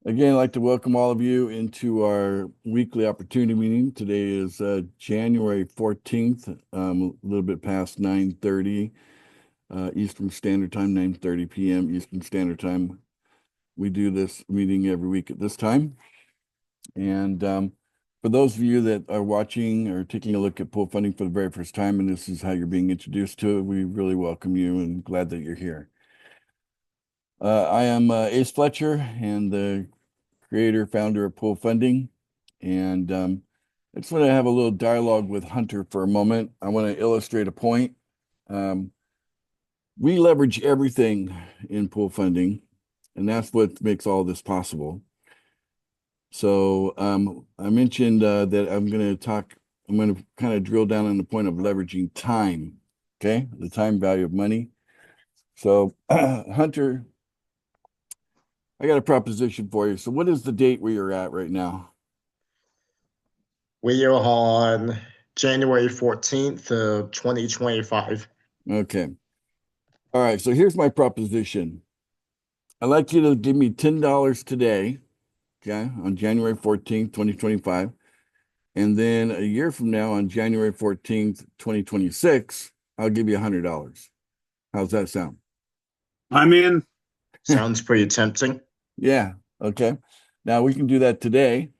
Again, I'd like to welcome all of you into our weekly opportunity meeting. Today is January 14th, a little bit past 9:30 Eastern Standard Time, 9:30 p.m. Eastern Standard Time. We do this meeting every week at this time. And for those of you that are watching or taking a look at pool funding for the very first time, and this is how you're being introduced to it, we really welcome you and glad that you're here. I am Ace Fletcher and the creator, founder of Pool Funding. And I just want to have a little dialogue with Hunter for a moment. I want to illustrate a point. Um, we leverage everything in pool funding, and that's what makes all this possible. So I mentioned that I'm going to kind of drill down on the point of leveraging time, okay? The time value of money. So, Hunter, I got a proposition for you. So, what is the date where you're at right now? We are on January 14th of 2025. Okay. All right. So, here's my proposition. I'd like you to give me $10 today, okay, on January 14th, 2025. And then a year from now, on January 14th, 2026, I'll give you $100. How's that sound? I'm in. Sounds pretty tempting. Yeah. Okay. Now we can do that today.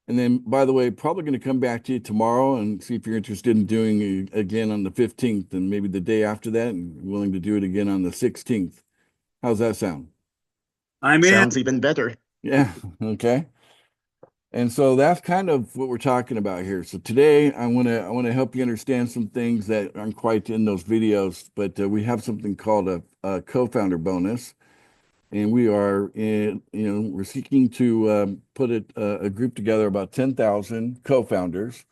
And then, by the way, probably going to come back to you tomorrow and see if you're interested in doing it again on the 15th and maybe the day after that and willing to do it again on the 16th. How's that sound? I'm in. Sounds even better. Yeah. Okay. And so that's kind of what we're talking about here. So today I want to help you understand some things that aren't quite in those videos, but we have something called a co-founder bonus, and we're seeking to put a group together about 10,000 co-founders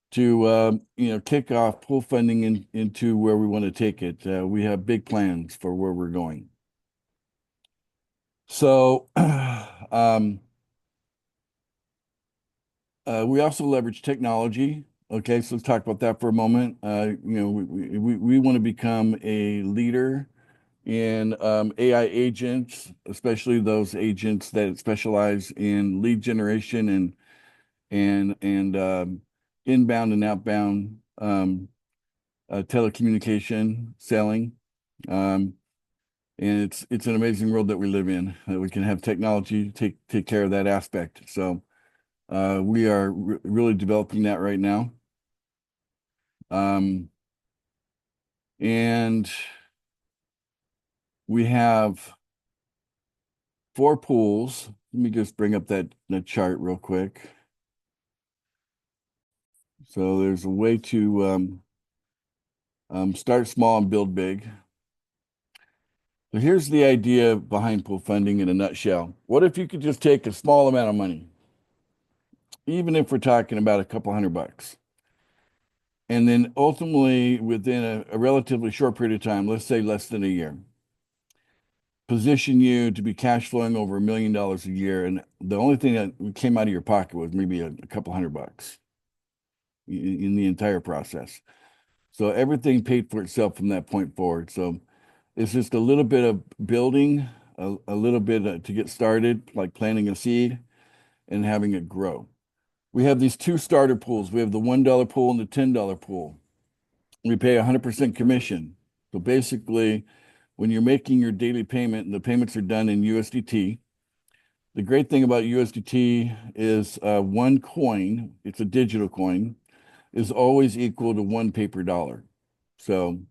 to kick off pool funding into where we want to take it. We have big plans for where we're going. So we also leverage technology. Okay, so let's talk about that for a moment. We want to become a leader in AI agents, especially those agents that specialize in lead generation and inbound and outbound telecommunication selling. Um, and it's an amazing world that we live in, that we can have technology take care of that aspect. So we are really developing that right now. Um, and we have 4 pools. Let me just bring up that chart real quick. So there's a way to start small and build big. So here's the idea behind pool funding in a nutshell. What if you could just take a small amount of money, even if we're talking about a couple $100, and then ultimately within a relatively short period of time, let's say less than a year, position you to be cash flowing over $1 million a year, and the only thing that came out of your pocket was maybe a couple $100 in the entire process. So everything paid for itself from that point forward. So it's just a little bit of building, a little bit to get started, like planting a seed and having it grow. We have these 2 starter pools. We have the $1 pool and the $10 pool. We pay 100% commission. So basically, when you're making your daily payment and the payments are done in USDT, the great thing about USDT is one coin, it's a digital coin, is always equal to one paper dollar. So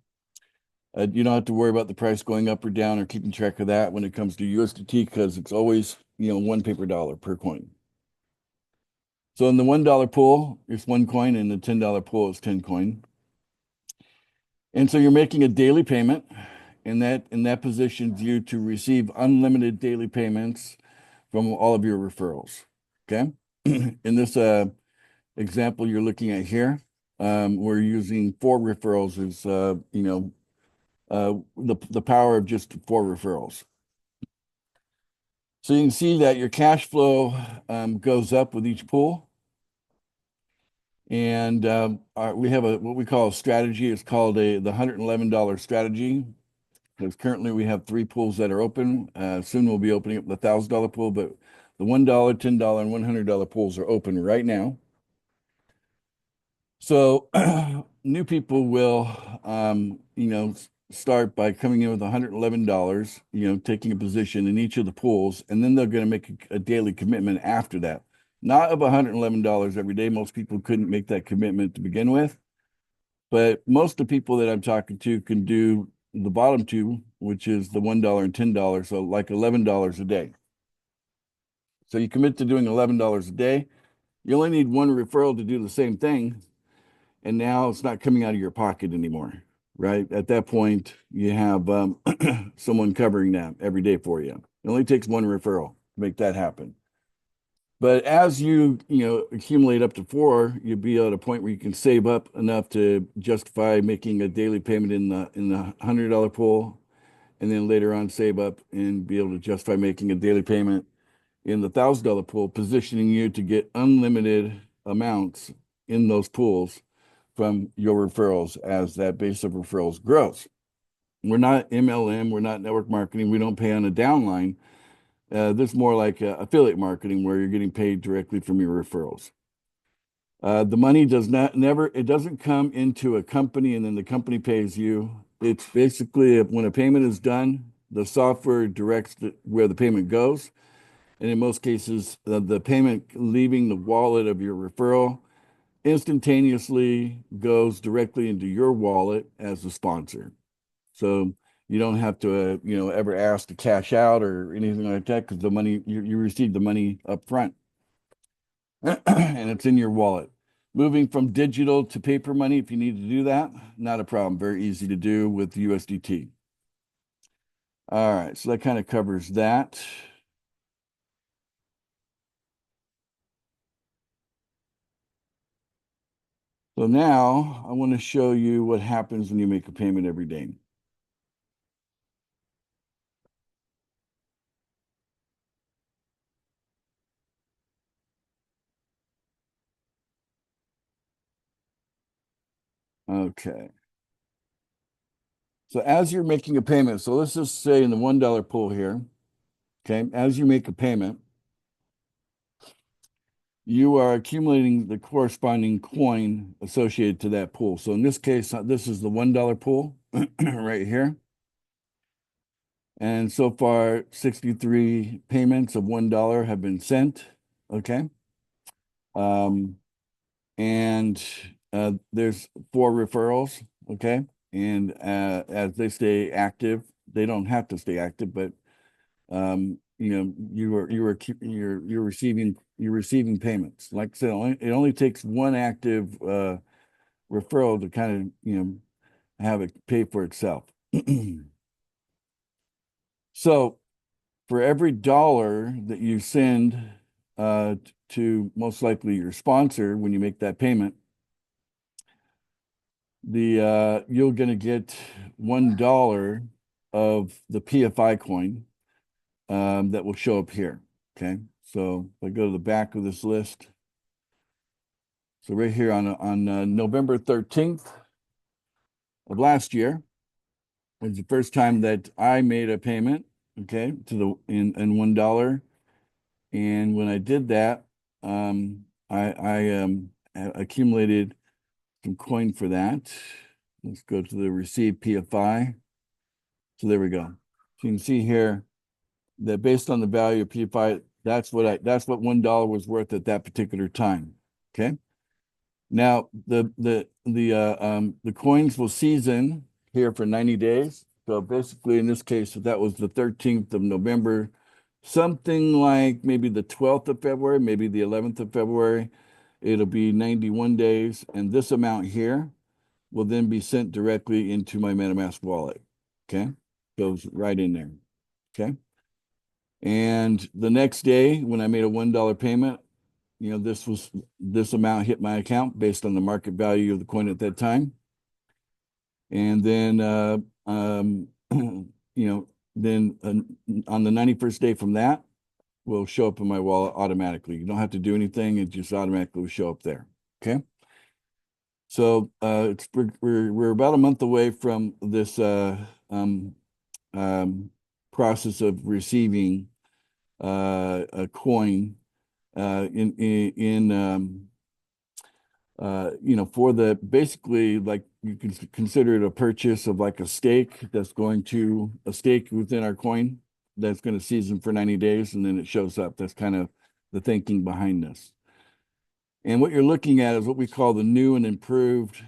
you don't have to worry about the price going up or down or keeping track of that when it comes to USDT because it's always, one paper dollar per coin. So in the $1 pool, it's one coin, and the $10 pool is 10 coin. And so you're making a daily payment, and that positions you to receive unlimited daily payments from all of your referrals. Okay. In this example you're looking at here, we're using 4 referrals as the power of just 4 referrals. So you can see that your cash flow goes up with each pool. And we have what we call a strategy. It's called the $111 strategy. because currently we have 3 pools that are open. Soon we'll be opening up the $1,000 pool, but the $1, $10, and $100 pools are open right now. So new people will, start by coming in with $111, taking a position in each of the pools, and then they're going to make a daily commitment after that. Not of $111 every day. Most people couldn't make that commitment to begin with. But most of the people that I'm talking to can do the bottom two, which is the $1 and $10, so like $11 a day. So you commit to doing $11 a day. You only need one referral to do the same thing. And now it's not coming out of your pocket anymore, right? At that point, you have someone covering that every day for you. It only takes one referral to make that happen. But as you accumulate up to 4, you'll be at a point where you can save up enough to justify making a daily payment in the $100 pool, and then later on save up and be able to justify making a daily payment in the $1,000 pool, positioning you to get unlimited amounts in those pools from your referrals as that base of referrals grows. We're not MLM, we're not network marketing, we don't pay on a downline. This is more like affiliate marketing where you're getting paid directly from your referrals. The money doesn't come into a company and then the company pays you. It's basically when a payment is done, the software directs where the payment goes. And in most cases, the payment leaving the wallet of your referral instantaneously goes directly into your wallet as a sponsor. So you don't have to, ever ask to cash out or anything like that because the money you receive the money up front, and it's in your wallet. Moving from digital to paper money, if you need to do that, not a problem. Very easy to do with USDT. All right, so that kind of covers that. So now I want to show you what happens when you make a payment every day. Okay. So as you're making a payment, so let's just say in the $1 pool here, okay, as you make a payment, you are accumulating the corresponding coin associated to that pool. So in this case, this is the $1 pool right here. And so far, 63 payments of $1 have been sent. Okay. And there's 4 referrals. Okay. And as they stay active, they don't have to stay active, but you're receiving payments. Like I said, it only takes one active referral to kind of have it pay for itself. So for every $1 that you send to most likely your sponsor when you make that payment, you're going to get $1 of the PFI coin that will show up here. Okay, so if I go to the back of this list, so right here on November 13th of last year was the first time that I made a payment. Okay, to in $1, and when I did that, I accumulated some coin for that. Let's go to the receive PFI. So there we go. So you can see here that based on the value of PFI, that's what $1 was worth at that particular time. Okay. Now the coins will season here for 90 days. So basically in this case, if that was the 13th of November, something like maybe the 12th of February, maybe the 11th of February, it'll be 91 days. And this amount here will then be sent directly into my MetaMask wallet. Okay. Goes right in there. Okay. And the next day when I made a $1 payment, this amount hit my account based on the market value of the coin at that time. And then, then on the 91st day from that, will show up in my wallet automatically. You don't have to do anything. It just automatically will show up there. Okay. So we're about a month away from this process of receiving a coin for the basically, like, you can consider it a purchase of like a stake that's going to a stake within our coin that's going to season for 90 days and then it shows up. That's kind of the thinking behind this. And what you're looking at is what we call the new and improved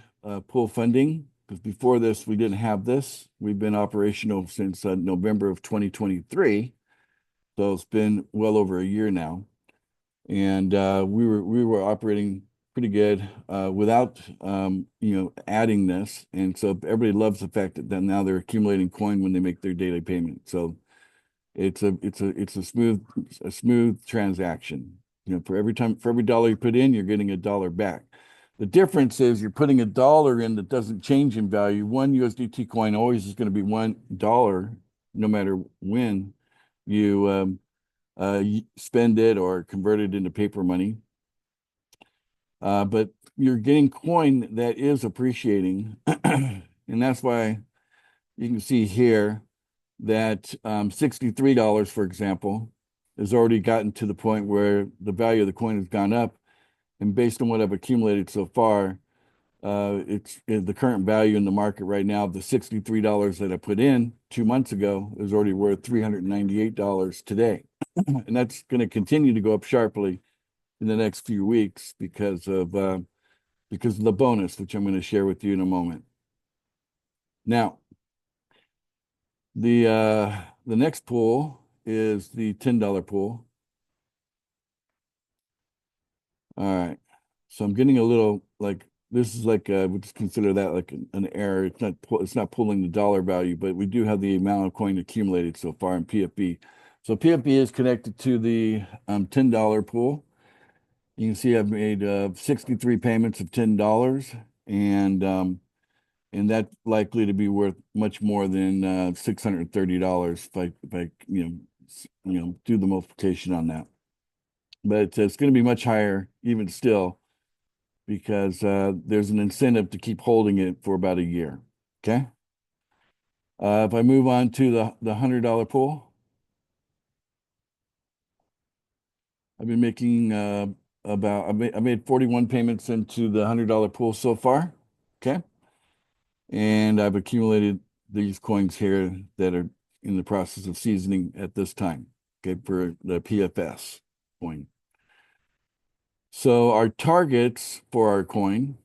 pool funding. Because before this, we didn't have this. We've been operational since November of 2023. So it's been well over a year now. And we were operating pretty good without adding this. And so everybody loves the fact that now they're accumulating coin when they make their daily payment. So it's a smooth transaction. For every dollar you put in, you're getting a dollar back. The difference is you're putting a dollar in that doesn't change in value. One USDT coin always is going to be $1, no matter when you spend it or convert it into paper money. But you're getting coin that is appreciating. And that's why you can see here that $63, for example, has already gotten to the point where the value of the coin has gone up. And based on what I've accumulated so far, it's the current value in the market right now, the $63 that I put in 2 months ago is already worth $398 today. And that's going to continue to go up sharply in the next few weeks because of the bonus, which I'm going to share with you in a moment. Now, the next pool is the $10 pool. All right. So I'm getting a little like this is like would consider that like an error. It's not pulling the dollar value, but we do have the amount of coin accumulated so far in PFP. So PFP is connected to the $10 pool. You can see I've made 63 payments of $10, and that's likely to be worth much more than $630 if I do the multiplication on that. But it's going to be much higher even still because there's an incentive to keep holding it for about a year. Okay. If I move on to the $100 pool, I've been making I made 41 payments into the $100 pool so far. Okay. And I've accumulated these coins here that are in the process of seasoning at this time. Okay, for the PFS coin. So our targets for our coin,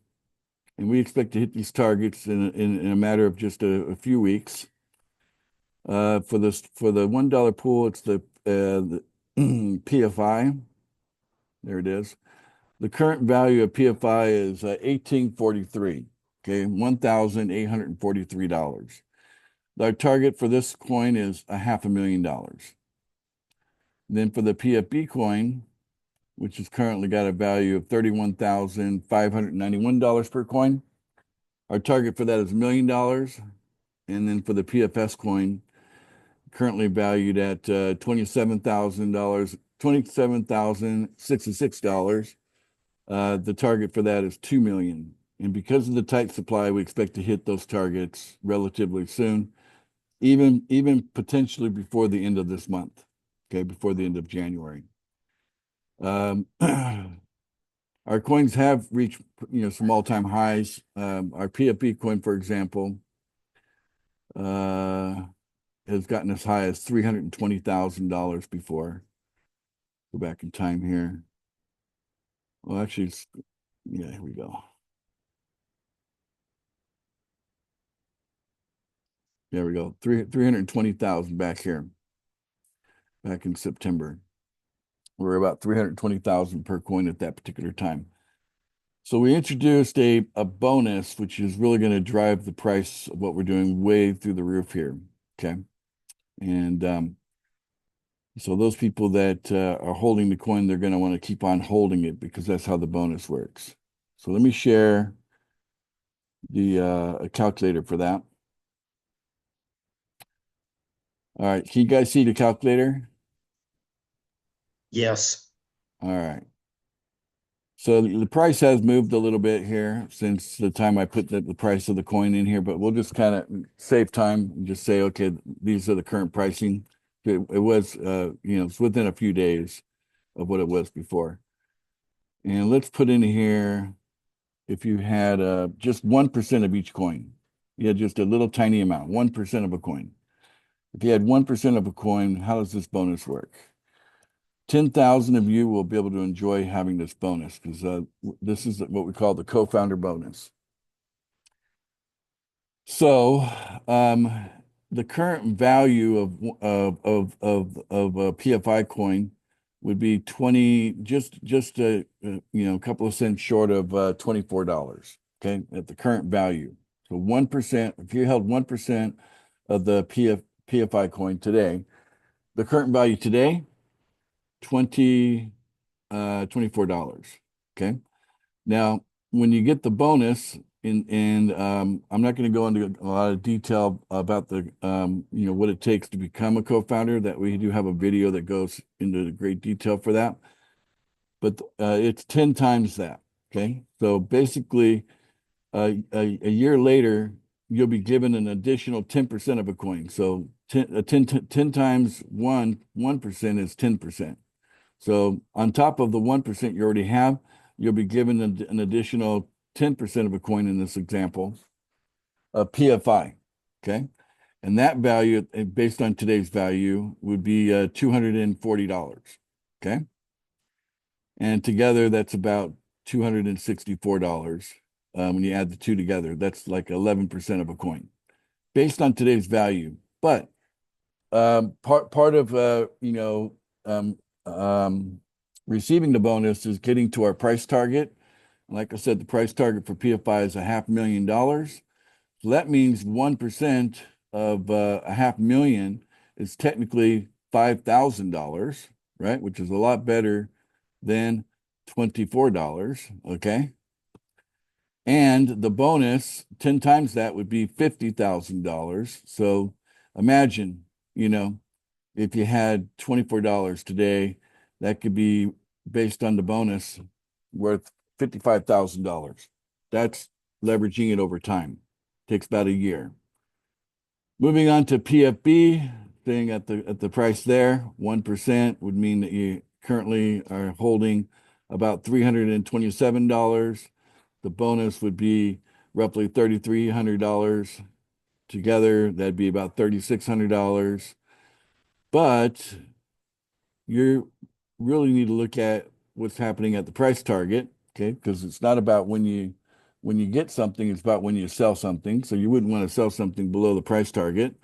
and we expect to hit these targets in a matter of just a few weeks. For the $1 pool, it's the PFI. There it is. The current value of PFI is 1843. Okay, $1,843. Our target for this coin is $500,000. Then for the PFB coin, which has currently got a value of $31,591 per coin, our target for that is $1 million. And then for the PFS coin, currently valued at $27,066, the target for that is $2 million. And because of the tight supply, we expect to hit those targets relatively soon, even potentially before the end of this month. Okay, before the end of January. Our coins have reached some all-time highs. Our PFP coin, for example, has gotten as high as $320,000 before. Go back in time here. Well, actually, yeah, here we go. There we go. 320,000 back here. Back in September. We're about 320,000 per coin at that particular time. So we introduced a bonus, which is really going to drive the price of what we're doing way through the roof here. Okay. And so those people that are holding the coin, they're going to want to keep on holding it because that's how the bonus works. So let me share the calculator for that. All right. Can you guys see the calculator? Yes. All right. So the price has moved a little bit here since the time I put the price of the coin in here, but we'll just kind of save time and just say, okay, these are the current pricing. It was, it's within a few days of what it was before. And let's put in here, if you had just 1% of each coin, you had just a little tiny amount, 1% of a coin. If you had 1% of a coin, how does this bonus work? 10,000 of you will be able to enjoy having this bonus because this is what we call the co-founder bonus. So, the current value of a PFI coin would be 20, just a couple of cents short of $24. Okay, at the current value. So 1%, if you held 1% of the PFI coin today, the current value today, $24. Okay. Now, when you get the bonus, and I'm not going to go into a lot of detail about the what it takes to become a co-founder. That we do have a video that goes into great detail for that. But it's 10 times that. Okay. So basically, a year later, you'll be given an additional 10% of a coin. So 10 times 1% is 10%. So on top of the 1% you already have, you'll be given an additional 10% of a coin in this example, a PFI. Okay. And that value, based on today's value, would be $240. Okay. And together, that's about $264. When you add the two together, that's like 11% of a coin based on today's value. But part of receiving the bonus is getting to our price target. Like I said, the price target for PFI is $500,000. So that means 1% of $500,000 is technically $5,000, right? Which is a lot better than $24. Okay. And the bonus, 10 times that would be $50,000. So imagine, if you had $24 today, that could be based on the bonus worth $55,000. That's leveraging it over time. Takes about a year. Moving on to PFB, staying at the price there, 1% would mean that you currently are holding about $327. The bonus would be roughly $3,300. Together, that'd be about $3,600. But you really need to look at what's happening at the price target, okay? Because it's not about when you get something, it's about when you sell something. So you wouldn't want to sell something below the price target.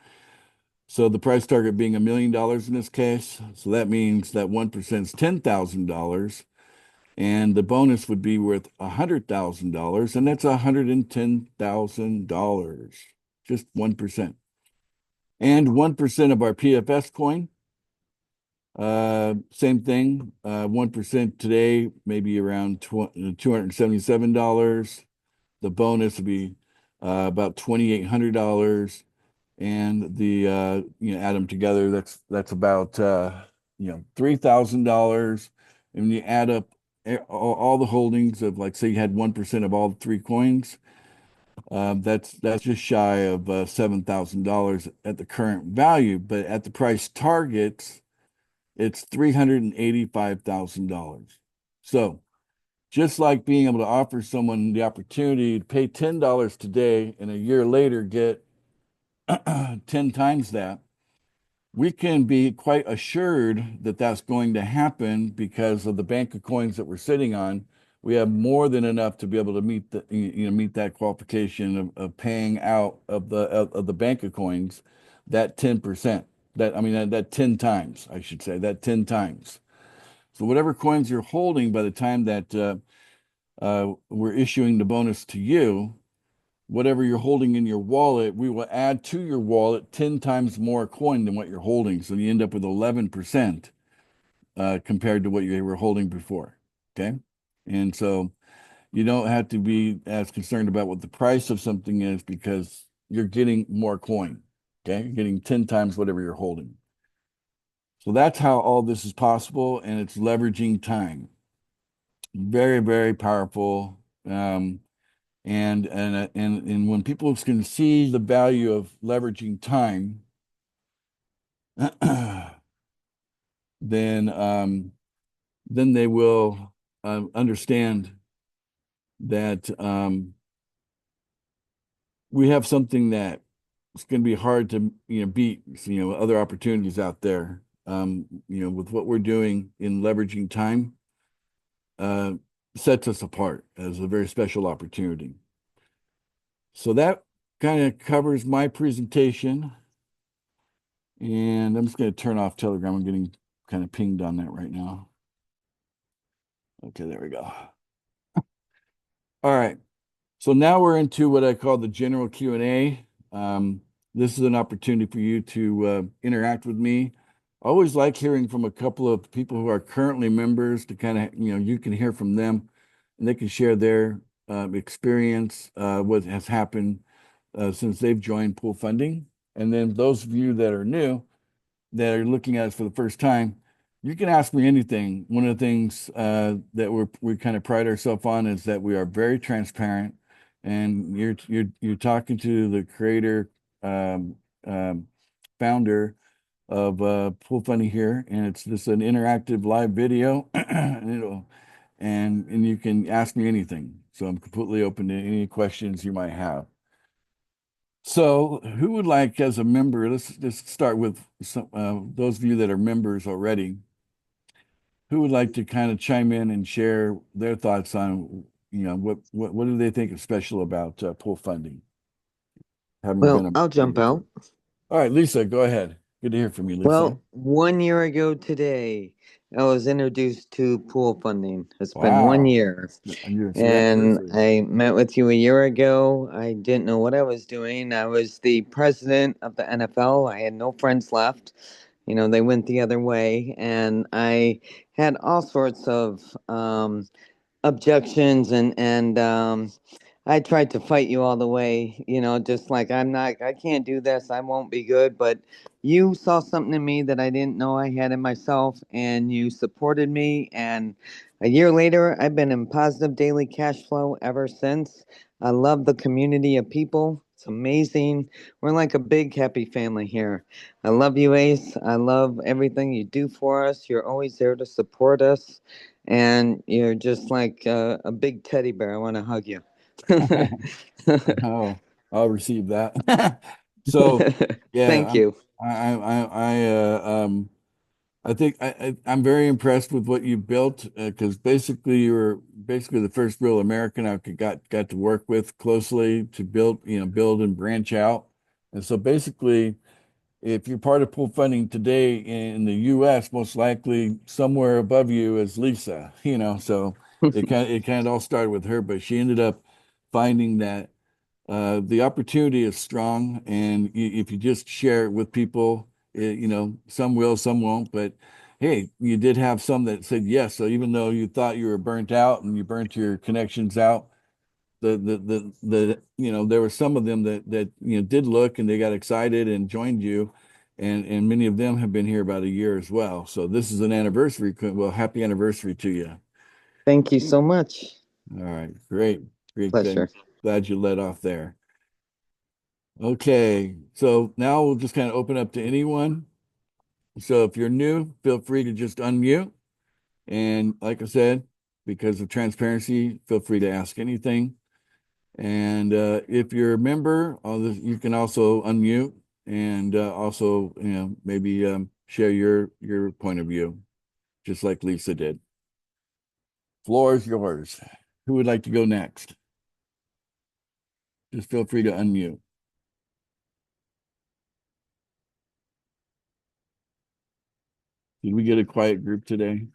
So the price target being $1 million in this case. So that means that 1% is $10,000. And the bonus would be worth $100,000, and that's $110,000, just 1%. And 1% of our PFS coin, same thing. 1% today, maybe around $277. The bonus would be about $2,800, and the add them together, that's about $3,000. And when you add up all the holdings of, like, say you had 1% of all the three coins, that's just shy of $7,000 at the current value, but at the price targets, it's $385,000. So just like being able to offer someone the opportunity to pay $10 today and a year later get 10 times that, we can be quite assured that that's going to happen because of the bank of coins that we're sitting on. We have more than enough to be able to meet that qualification of paying out of the bank of coins that 10%. That 10 times, I should say, that 10 times. So whatever coins you're holding by the time that we're issuing the bonus to you, whatever you're holding in your wallet, we will add to your wallet 10 times more coin than what you're holding. So you end up with 11% compared to what you were holding before. Okay. And so you don't have to be as concerned about what the price of something is because you're getting more coin. Okay. You're getting 10 times whatever you're holding. So that's how all this is possible, and it's leveraging time. very, very powerful. And when people can see the value of leveraging time, then they will understand that we have something that it's going to be hard to beat other opportunities out there. With what we're doing in leveraging time, uh, sets us apart as a very special opportunity. So that kind of covers my presentation. And I'm just going to turn off Telegram. I'm getting kind of pinged on that right now. Okay, there we go. All right. So now we're into what I call the general Q&A. This is an opportunity for you to interact with me. I always like hearing from a couple of people who are currently members to kind of, you can hear from them and they can share their experience, what has happened since they've joined Pool Funding. And then those of you that are new, that are looking at us for the first time, you can ask me anything. One of the things that we kind of pride ourselves on is that we are very transparent, and you're talking to the creator, um, um, founder of Pool Funding here, and it's just an interactive live video, and you can ask me anything. So I'm completely open to any questions you might have. So, who would like, as a member, let's just start with some, those of you that are members already, who would like to kind of chime in and share their thoughts on, what do they think is special about Pool Funding? Having been Well, a I'll jump out. All right, Lisa, go ahead. Good to hear from you, Lisa. Well, 1 year ago today, I was introduced to Pool Funding. It's been Wow. 1 year. It's your And anniversary. I met with you a year ago. I didn't know what I was doing. I was the president of the NFL. I had no friends left. They went the other way. And I had all sorts of objections and I tried to fight you all the way, just like I can't do this, I won't be good. But you saw something in me that I didn't know I had in myself, and you supported me. And a year later, I've been in positive daily cash flow ever since. I love the community of people. It's amazing. We're like a big happy family here. I love you, Ace. I love everything you do for us. You're always there to support us. And you're just like a big teddy bear. I want to hug you. Oh, I'll receive that. So, yeah, Thank you. I think I'm very impressed with what you built, because basically you were basically the first real American I got to work with closely to build and branch out. And so basically, if you're part of Pool Funding today in the U.S., most likely somewhere above you is Lisa. So it kind of all started with her, but she ended up finding that the opportunity is strong, and if you just share it with people, some will, some won't. But hey, you did have some that said yes. So even though you thought you were burnt out and you burnt your connections out, there were some of them that did look and they got excited and joined you, and many of them have been here about a year as well. So this is an anniversary. Well, happy anniversary to you. Thank you so much. All right, great, great. Pleasure. Glad you led off there. Okay, so now we'll just kind of open up to anyone. So if you're new, feel free to just unmute. And like I said, because of transparency, feel free to ask anything. And if you're a member, you can also unmute and also, maybe share your point of view, just like Lisa did. Floor is yours. Who would like to go next? Just feel free to unmute. Did we get a quiet group today?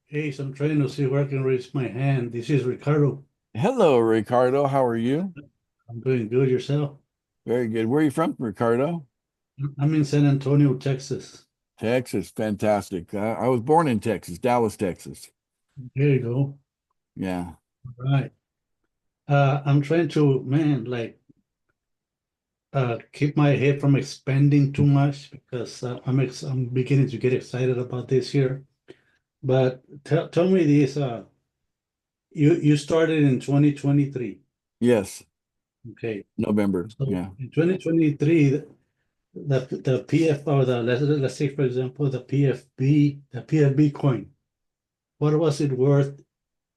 Hey, so I'm trying to see where I can raise my hand. This is Ricardo. Hello, Ricardo. How are you? I'm doing good. Yourself? Very good. Where are you from, Ricardo? I'm in San Antonio, Texas. Texas. Fantastic. I was born in Texas, Dallas, Texas. There you go. Yeah. All right. I'm trying to, man, keep my head from expanding too much because I'm beginning to get excited about this here. But tell me this, you started in 2023. Yes, Okay. November. So Yeah. in 2023, the PF or let's say for example the PFB coin, what was it worth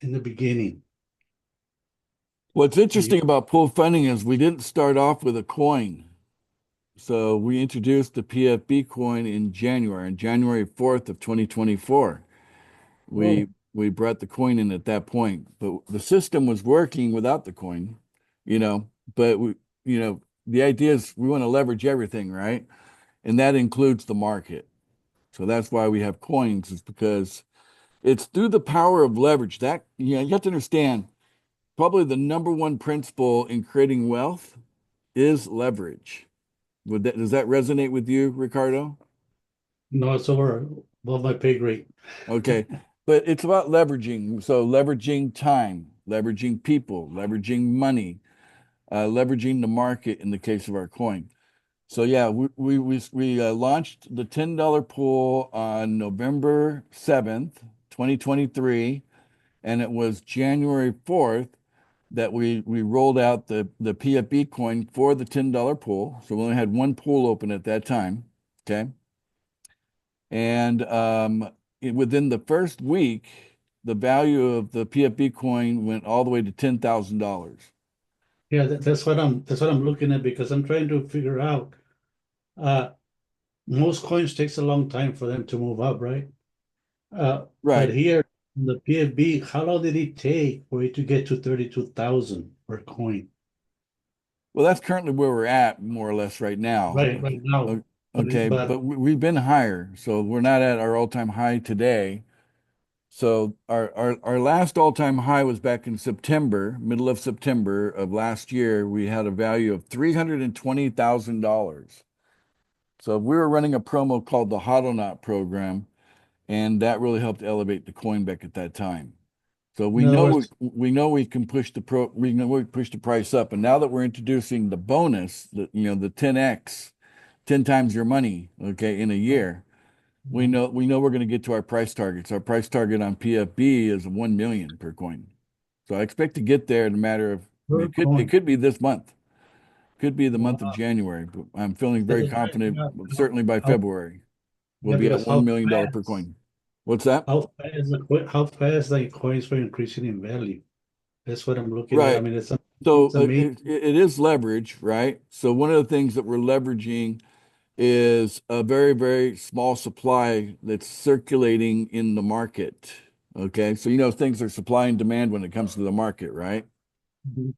in the beginning? What's Do you interesting about pool funding is we didn't start off with a coin. So we introduced the PFB coin in January, on January 4th of 2024. We Oh, we brought the coin in at that point, but the system was working without the coin, you know, but the idea is we want to leverage everything, right? And that includes the market. So that's why we have coins, is because it's through the power of leverage that, you have to understand probably the number one principle in creating wealth is leverage. Does that resonate with you, Ricardo? no, it's over above my pay grade. Okay. But it's about leveraging. So leveraging time, leveraging people, leveraging money, leveraging the market in the case of our coin. So yeah, we launched the $10 pool on November 7th, 2023, and it was January 4th that we rolled out the PFB coin for the $10 pool. So we only had one pool open at that time. Okay. And within the first week, the value of the PFB coin went all the way to $10,000. Yeah, that's what I'm looking at because I'm trying to figure out. Uh, most coins takes a long time for them to move up, right? But Right. here in the PFB, how long did it take for it to get to 32,000 per coin? Well, that's currently where we're at, more or less, right now. Right now. O- Okay, But but we've been higher, so we're not at our all-time high today. So our last all-time high was back in September, middle of September of last year. We had a value of $320,000. So we were running a promo called the Hodl Knot program, and that really helped elevate the coin back at that time. So we in other know words, we can push we know we push the price up, and now that we're introducing the bonus, the 10x, 10 times your money, okay, in a year, we know we're going to get to our price targets. Our price target on PFB is 1 million per coin. So I expect to get there in a matter of, per it coin. could be this month, could be the month of Wow. January, but I'm feeling very Because right confident, now, certainly by how, February, we'll yeah, be at because $1 million per coin. What's that? how fast the coins were increasing in value. That's what I'm looking at. I Right. mean, So it's amazing. it is leverage, right? So one of the things that we're leveraging is a very, very small supply that's circulating in the market. Okay. So, things are supply and demand when it comes to the market, right? Mhm.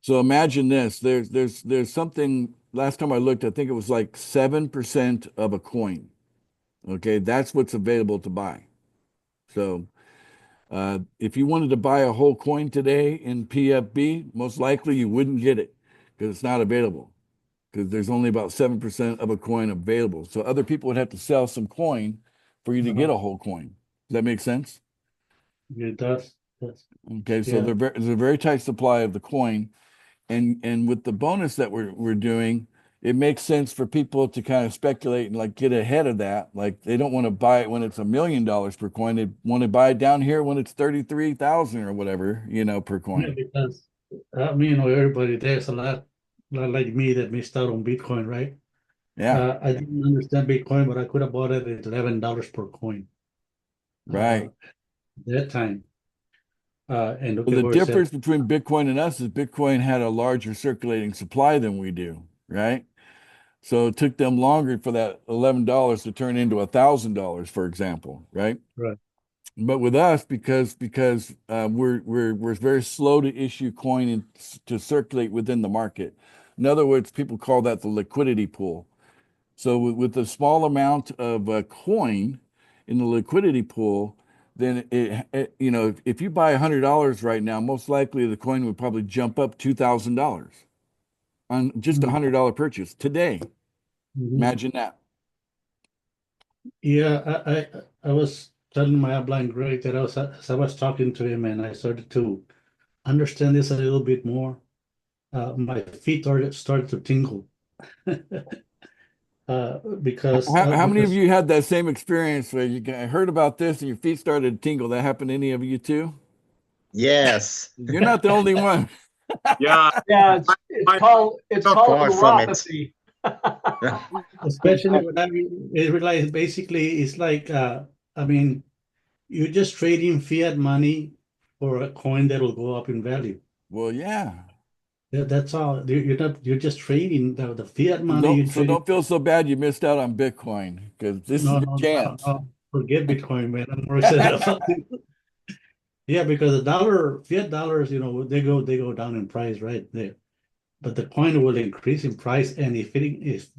So imagine this. There's something, last time I looked, I think it was like 7% of a coin. Okay. That's what's available to buy. So if you wanted to buy a whole coin today in PFB, most likely you wouldn't get it because it's not available, because there's only about 7% of a coin available. So other people would have to sell some coin for you to get Uh-huh. a whole coin. Does that make sense? It does. Yes. Okay, so Yeah. there's a very tight supply of the coin, and with the bonus that we're doing, it makes sense for people to kind of speculate and like get ahead of that. Like they don't want to buy it when it's $1 million per coin. They want to buy it down here when it's 33,000 or whatever, per Yeah, coin. because I mean, everybody there's a lot like me that missed out on Bitcoin, right? Yeah, I didn't understand Bitcoin, but I could have bought it at $11 per coin right. that time. And look Well, at the where it's at. difference between Bitcoin and us is Bitcoin had a larger circulating supply than we do, right? So it took them longer for that $11 to turn into $1,000, for example, right? Right. But with us, because we're very slow to issue coin and to circulate within the market. In other words, people call that the liquidity pool. So with a small amount of coin in the liquidity pool, then if you buy $100 right now, most likely the coin would probably jump up $2,000 on just a Mhm. $100 purchase today. Mhm. Imagine that. Yeah, I was telling my upline Greg that as I was talking to him and I started to understand this a little bit more. My feet started to tingle. because How many of you had that same experience where heard about this and your feet started to tingle? That happened to any of you too? Yes. You're not the only one. Yeah, Yeah, I'm it's not called far from it. neuropathy. especially when I realized basically it's like I mean you're just trading fiat money for a coin that will go up in value. Well, yeah. That's all. You're just trading the fiat So money. You're trading. don't feel so bad you missed out on Bitcoin because this is No, your no, no, chance. no. Forget Bitcoin, man. I'm more excited about it. Yeah, because the dollar, fiat dollars, they go down in price, right there. But the coin will increase in price, and if it is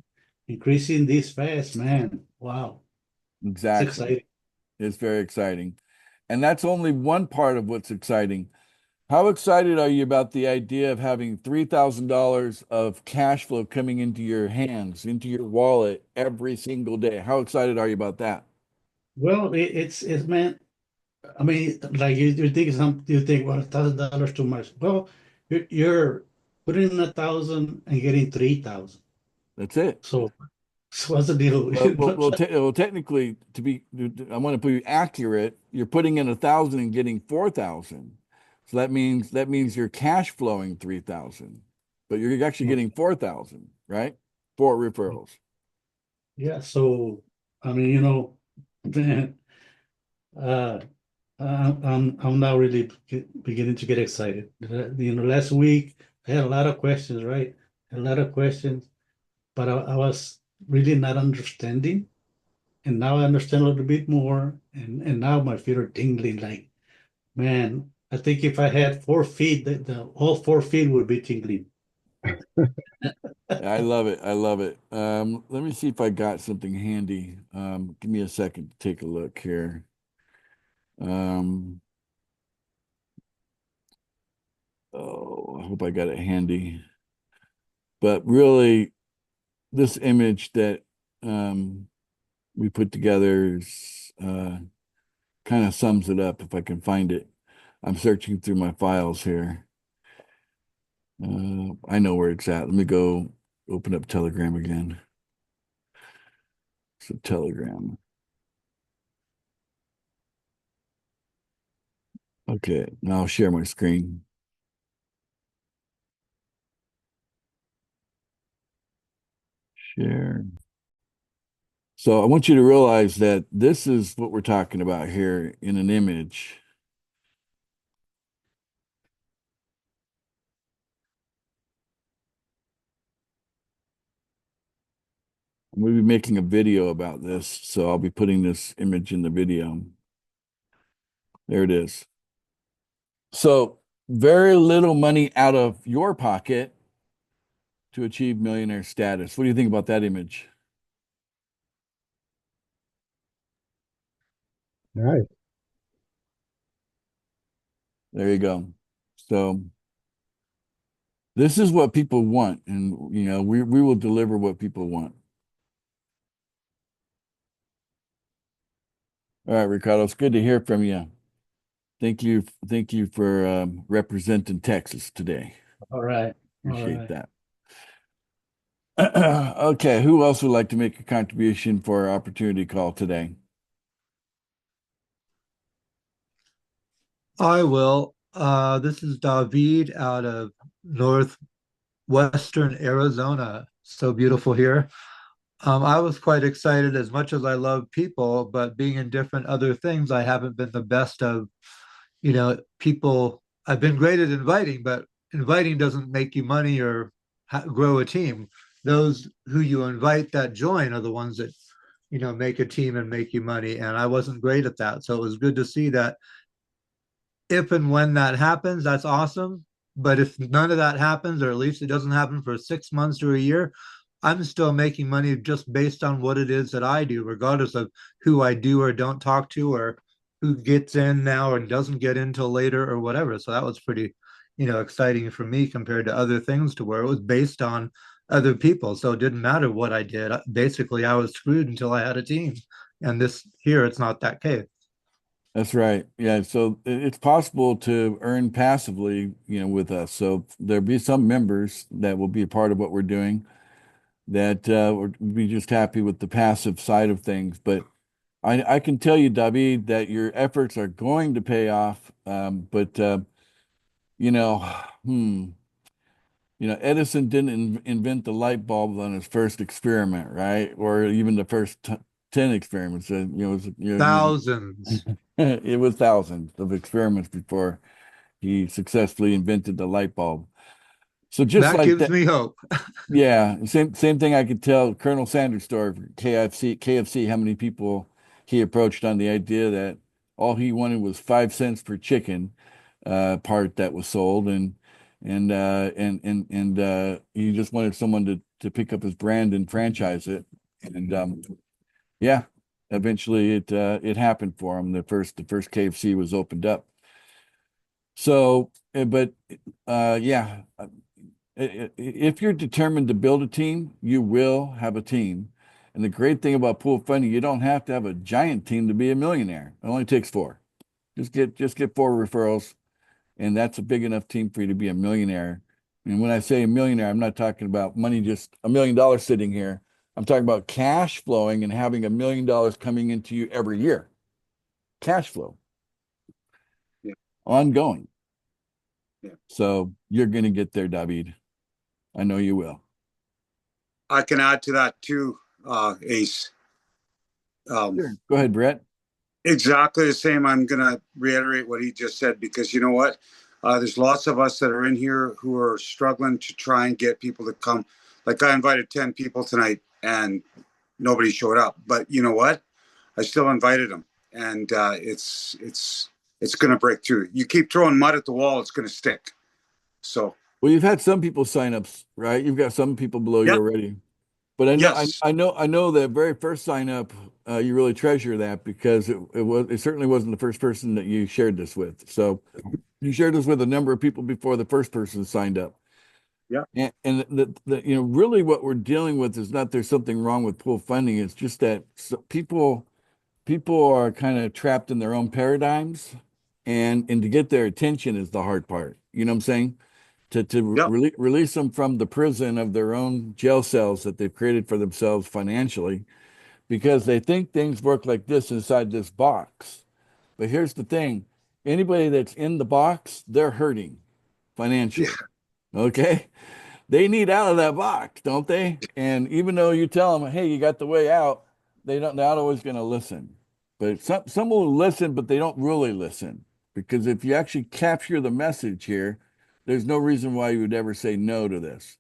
increasing this fast, man, wow, it's Exactly. exciting. It's very exciting. And that's only one part of what's exciting. How excited are you about the idea of having $3,000 of cash flow coming into your hands, into your wallet every single day? How excited are you about that? Well, it's man. I mean, like you think, well, $1,000 too much. Well, you're putting in 1,000 and getting 3,000. That's it. So what's the deal? Well, technically, I want to be accurate. You're putting in 1,000 and getting 4,000. So that means you're cash flowing 3,000, but you're actually getting 4,000, right? For referrals. Yeah, so I mean, man, uh, I'm now really beginning to get excited. Last week I had a lot of questions, right? A lot of questions, but I was really not understanding, and now I understand a little bit more, and now my feet are tingling. Like, man, I think if I had 4 feet, the all 4 feet would be tingling. I love it. I love it. Let me see if I got something handy. Give me a second to take a look here. Um, oh, I hope I got it handy. But really, this image that we put together is kind of sums it up if I can find it. I'm searching through my files here. I know where it's at. Let me go open up Telegram again. So Telegram. Okay, now I'll share my screen. Share. So I want you to realize that this is what we're talking about here in an image. We'll be making a video about this, so I'll be putting this image in the video. There it is. So very little money out of your pocket to achieve millionaire status. What do you think about that image? Right. There you go. So this is what people want, and we will deliver what people want. All right, Ricardo, it's good to hear from you. Thank you for representing Texas today. All right, all Appreciate right. that. Okay, who else would like to make a contribution for our opportunity call today? I will. This is David out of northwestern Arizona. So beautiful here. I was quite excited as much as I love people, but being in different other things, I haven't been the best of, people. I've been great at inviting, but inviting doesn't make you money or grow a team. Those who you invite that join are the ones that, make a team and make you money. And I wasn't great at that. So it was good to see that if and when that happens, that's awesome. But if none of that happens, or at least it doesn't happen for 6 months or a year, I'm still making money just based on what it is that I do, regardless of who I do or don't talk to, or who gets in now and doesn't get in till later or whatever. So that was pretty, exciting for me compared to other things to where it was based on other people. So it didn't matter what I did. Basically, I was screwed until I had a team. And this here, it's not that case. That's right. Yeah, so it's possible to earn passively, with us. So there'll be some members that will be a part of what we're doing. that would be just happy with the passive side of things. But I can tell you, David, that your efforts are going to pay off. But you know, hmm, Edison didn't invent the light bulb on his first experiment, right? Or even the first 10 experiments. Thousands. It was thousands of experiments before he successfully invented the light bulb. So just That like gives that, me hope. yeah, same thing I could tell Colonel Sanders' story for KFC, how many people he approached on the idea that all he wanted was 5 cents per chicken part that was sold, and he just wanted someone to pick up his brand and franchise it. And yeah, eventually it happened for him. The first KFC was opened up. So, but yeah, if you're determined to build a team, you will have a team. And the great thing about pool funding, you don't have to have a giant team to be a millionaire. It only takes four. Just get four referrals, and that's a big enough team for you to be a millionaire. And when I say a millionaire, I'm not talking about money, just $1 million sitting here. I'm talking about cash flowing and having $1 million coming into you every year. Cash flow, Yeah. ongoing. Yeah. So you're going to get there, David. I know you will. I can add to that too, Ace. Sure. Go ahead, Brett. Exactly the same. I'm going to reiterate what he just said, because you know what? There's lots of us that are in here who are struggling to try and get people to come. Like, I invited 10 people tonight and nobody showed up. But you know what? I still invited them, and it's going to break through. You keep throwing mud at the wall, it's going to stick. So, Well, you've had some people sign ups, right? You've got some people below you yeah, already. But I know, yes, I know that very first sign up, you really treasure that because it certainly wasn't the first person that you shared this with. So you shared this with a number of people before the first person signed up. yeah, And really what we're dealing with is not there's something wrong with pool funding. It's just that people are kind of trapped in their own paradigms, and to get their attention is the hard part. You know what I'm saying? To yeah, release them from the prison of their own jail cells that they've created for themselves financially, because they think things work like this inside this box. But here's the thing: anybody that's in the box, they're hurting yeah, financially. Okay, they need out of that box, don't they? And even though you tell them, "Hey, you got the way out," they're not always going to listen. But some will listen, but they don't really listen, because if you actually capture the message here, there's no reason why you would ever say no to this,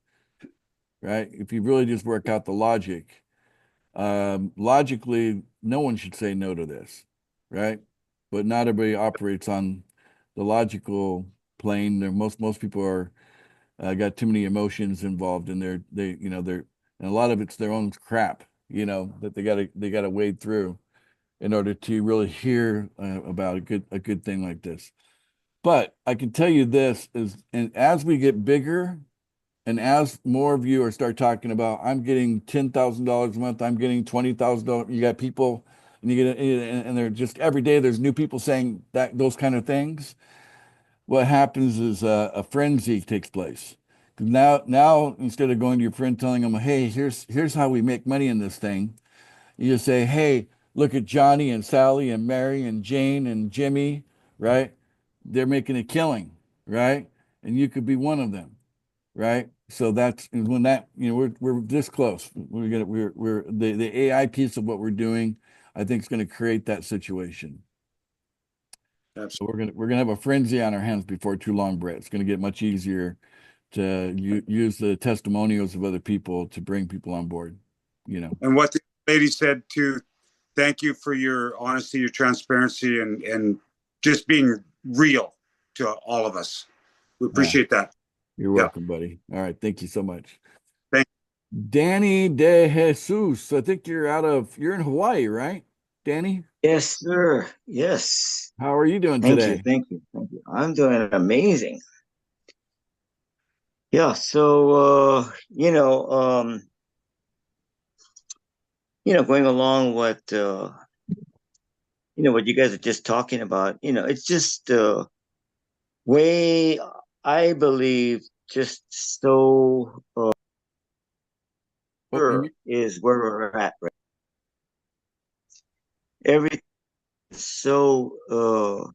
right? If you really just work out the logic, logically, no one should say no to this, right? But not everybody operates on the logical plane. Most people are got too many emotions involved in they're and a lot of it's their own crap, that they gotta wade through in order to really hear about a good thing like this. But I can tell you this is, and as we get bigger, and as more of you are start talking about, I'm getting $10,000 a month, I'm getting $20,000. You got people, and you get, and they're just every day. There's new people saying those kind of things. What happens is a frenzy takes place. Now instead of going to your friend telling them, "Hey, here's how we make money in this thing," you just say, "Hey, look at Johnny and Sally and Mary and Jane and Jimmy, right? They're making a killing, right? And you could be one of them, right?" So that's when that we're this close. We're the AI piece of what we're doing, I think, is going to create that situation. So absolutely. we're gonna have a frenzy on our hands before too long, Brett. It's going to get much easier to use the testimonials of other people to bring people on board. And what the lady said too, thank you for your honesty, your transparency, and just being real to all of us. We Yeah, appreciate that. you're Yeah. welcome, buddy. All right, thank you so much. Thank Danny De Jesus. I think you're in Hawaii, right? Danny, Yes, sir. Yes. how are you doing Thank you. today? Thank you. Thank you. I'm doing amazing. Yeah. So, going along what you guys are just talking about, it's just way, I believe, just so What you mean? is where we're at, right? Everything is so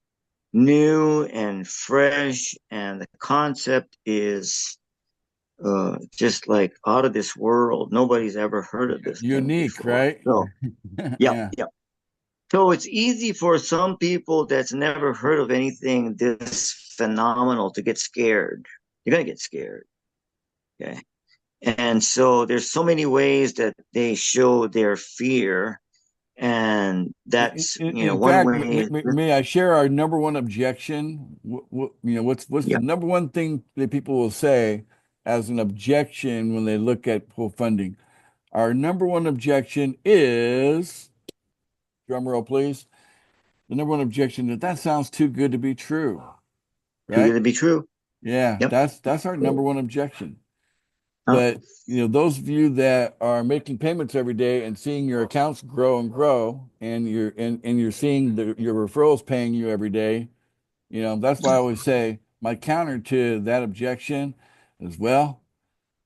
new and fresh, and the concept is just like out of this world. Nobody's ever heard of this thing Unique, before. right? So, yeah, Yeah. yeah. So it's easy for some people that's never heard of anything this phenomenal to get scared. You're gonna get scared. Okay. And so there's so many ways that they show their fear. And that's, In one fact, way is just, may I share our number one objection? What's yeah, the number one thing that people will say as an objection when they look at pool funding? Our number one objection is, drum roll, please. The number one objection that sounds too good to be true, too good right? to be true. Yeah, Yep. that's our number one objection. Uh, But those of you that are making payments every day and seeing your accounts grow and grow, and you're seeing your referrals paying you every day, that's why I always say my counter to that objection is, well,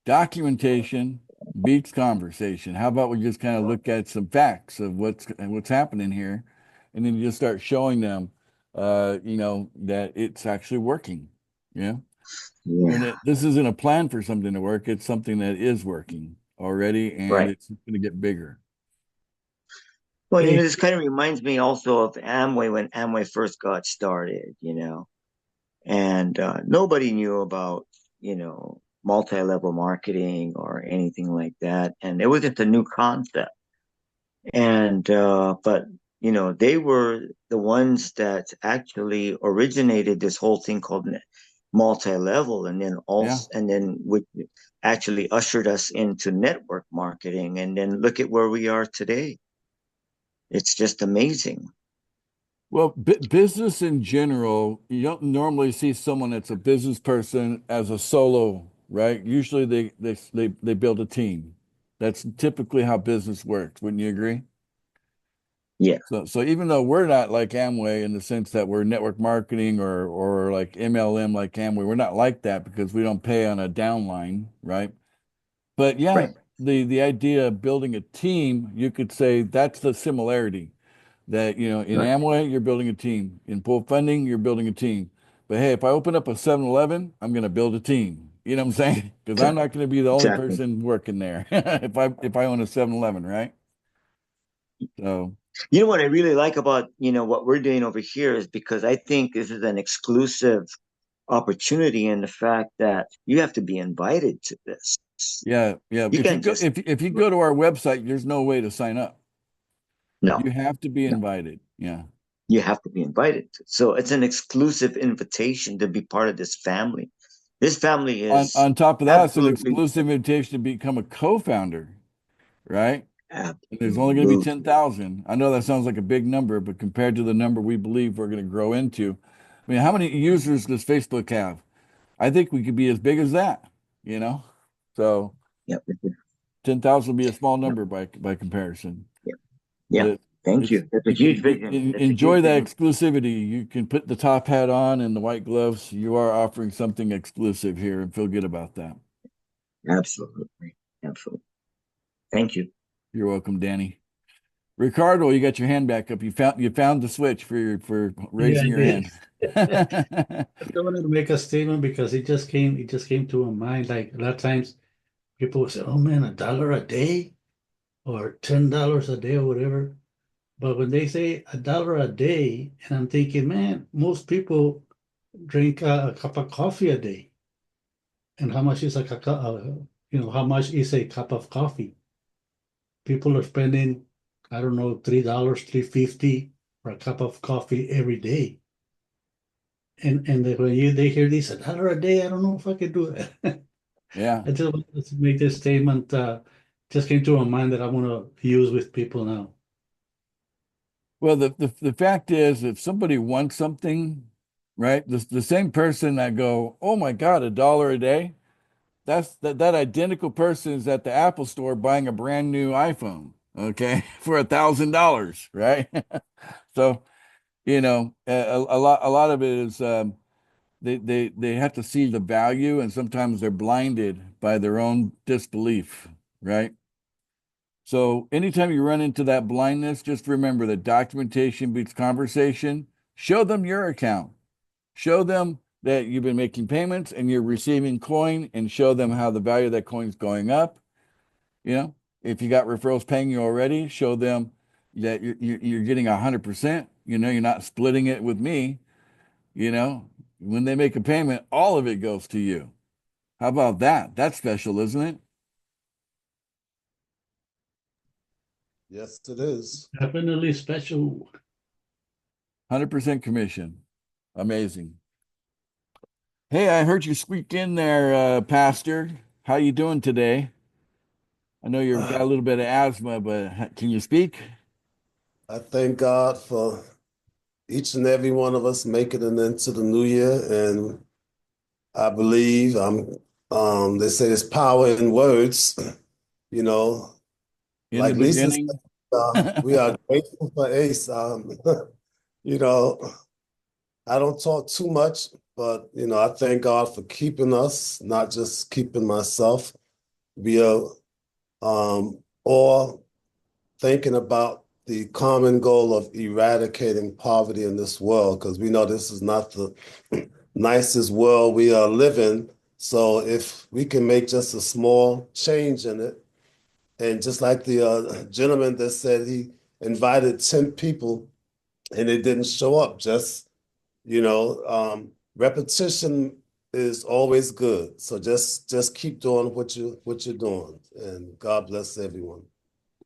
documentation beats conversation. How about we just kind of look at some facts of what's happening here, and then you just start showing them, that it's actually working. Yeah. And yeah, this isn't a plan for something to work. It's something that is working already, and right. it's going to get bigger. Well, Hey, this kind of reminds me also of Amway when Amway first got started, and nobody knew about, multi-level marketing or anything like that. And it was just a new concept. And, but, they were the ones that actually originated this whole thing called multi-level, and then Yeah. also, and then which actually ushered us into network marketing. And then look at where we are today. It's just amazing. Well, business in general, you don't normally see someone that's a business person as a solo, right? Usually they build a team. That's typically how business works. Wouldn't you agree? Yeah, So even though we're not like Amway in the sense that we're network marketing or like MLM like Amway, we're not like that because we don't pay on a downline, right? But yeah, right, the idea of building a team, you could say that's the similarity. That, in right. Amway, you're building a team. In pool funding, you're building a team. But hey, if I open up a 7-Eleven, I'm going to build a team. You know what I'm saying? Because I'm not going to be the only Exactly. person working there if I own a 7-Eleven, right? So You know what I really like about, what we're doing over here is because I think this is an exclusive opportunity in the fact that you have to be invited to this. yeah, yeah. You If you can't go just, if you go to our website, there's no way to sign up. no, You have to be no, invited. Yeah. you have to be invited. So it's an exclusive invitation to be part of this family. This family On is on top of that, it's an absolutely, exclusive invitation to become a co-founder, right? And there's only going to be absolutely 10,000. I know that sounds like a big number, but compared to the number we believe we're going to grow into, I mean, how many users does Facebook have? I think we could be as big as that, you know? So yep, 10,000 would be a small yep, number by comparison. yep, yep. But Thank it's you. That's a you can huge vision. That's a huge enjoy that vision. exclusivity. You can put the top hat on and the white gloves. You are offering something exclusive here and feel good about that. Absolutely. Absolutely. Thank you. You're welcome, Danny. Ricardo, you got your hand back up. You found the switch for yeah, raising I your did. hand. I wanted to make a statement because it just came to my mind. Like a lot of times people will say, "Oh man, $1 a day or $10 a day or whatever." But when they say $1 a day, and I'm thinking, man, most people drink a cup of coffee a day. And how much is how much is a cup of coffee? People are spending, I don't know, $3, 3.50 for a cup of coffee every day. And when they hear this $1 a day, I don't know if I can do that. Yeah. I just wanted to make this statement. Just came to my mind that I want to use with people now. Well, the fact is, if somebody wants something, right, the same person that go, oh my God, $1 a day, that identical person is at the Apple store buying a brand new iPhone, okay, for $1,000, right? So, a lot of it is they have to see the value, and sometimes they're blinded by their own disbelief, right? So anytime you run into that blindness, just remember that documentation beats conversation. Show them your account. Show them that you've been making payments and you're receiving coin, and show them how the value of that coin is going up. You know, if you got referrals paying you already, show them that you're getting 100%. You know, you're not splitting it with me. You know, when they make a payment, all of it goes to you. How about that? That's special, isn't it? Yes, it is. Definitely special. 100% commission. Amazing. Hey, I heard you squeak in there, Pastor. How you doing today? I know you've got a little bit of asthma, but can you speak? I thank God for each and every one of us making it into the new year, and I believe they say there's power in words, you know. In Like the Lisa beginning, said, we are grateful for Ace. You know, I don't talk too much, but you know, I thank God for keeping us, not just keeping myself. We are all thinking about the common goal of eradicating poverty in this world, because we know this is not the nicest world we are living. So if we can make just a small change in it, and just like the gentleman that said he invited 10 people and they didn't show up, just, you know, repetition is always good. So just keep doing what you're doing, and God bless everyone.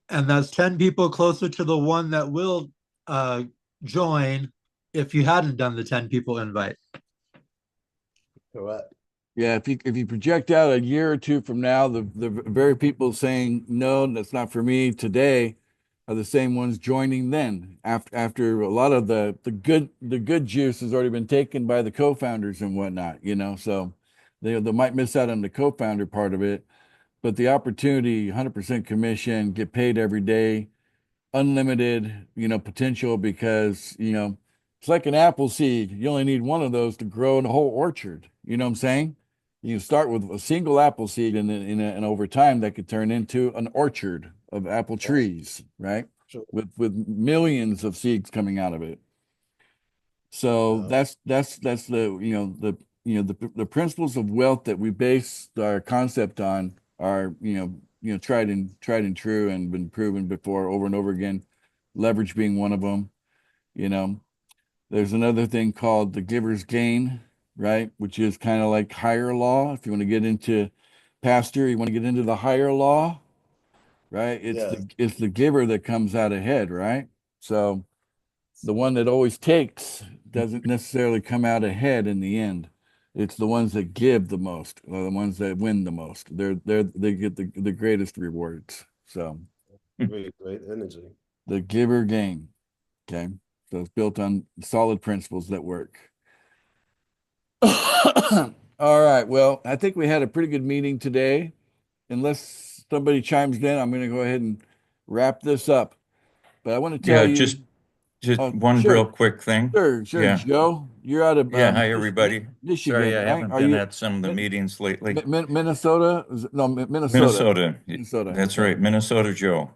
And that's 10 people closer to the one that will join if you hadn't done the 10 people invite. Correct. yeah, if you project out a year or two from now, the very people saying no, that's not for me today are the same ones joining then. After a lot of the good juice has already been taken by the co-founders and whatnot, you know. So they might miss out on the co-founder part of it, but the opportunity, 100% commission, get paid every day, unlimited, you know, potential, because, you know, it's like an apple seed. You only need one of those to grow in a whole orchard. You know what I'm saying? You start with a single apple seed, and over time that could turn into an orchard of apple trees, right? Sure. With millions of seeds coming out of it. So that's the the principles of wealth that we base our concept on are tried and true and been proven before over and over again. Leverage being one of them. You know, there's another thing called the giver's gain, right? Which is kind of like higher law. If you want to get into pastor, you want to get into the higher law, right? Yes. It's the giver that comes out ahead, right? So the one that always takes doesn't necessarily come out ahead in the end. It's the ones that give the most, or the ones that win the most. They get the greatest rewards. So Great energy. the giver gain. Okay. So it's built on solid principles that work. All right. Well, I think we had a pretty good meeting today. Unless somebody chimes in, I'm going to go ahead and wrap this up. But I want to tell Yeah, you. just Oh, one sure. real quick thing. Sure. Yeah. Joe, you're out of Yeah, hi everybody. Michigan, Sorry, I right? haven't Are been you at some of the meetings lately. Minnesota? No, Minnesota. Minnesota. Minnesota. That's Okay. right, Minnesota Joe.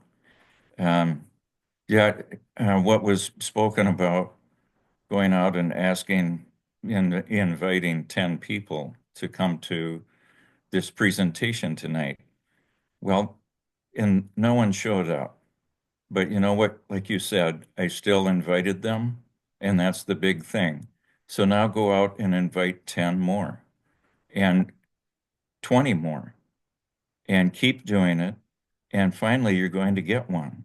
Yeah, what was spoken about going out and asking and inviting 10 people to come to this presentation tonight. Well, and no one showed up. But you know what? Like you said, I still invited them, and that's the big thing. So now go out and invite 10 more and 20 more and keep doing it. And finally, you're going to get one.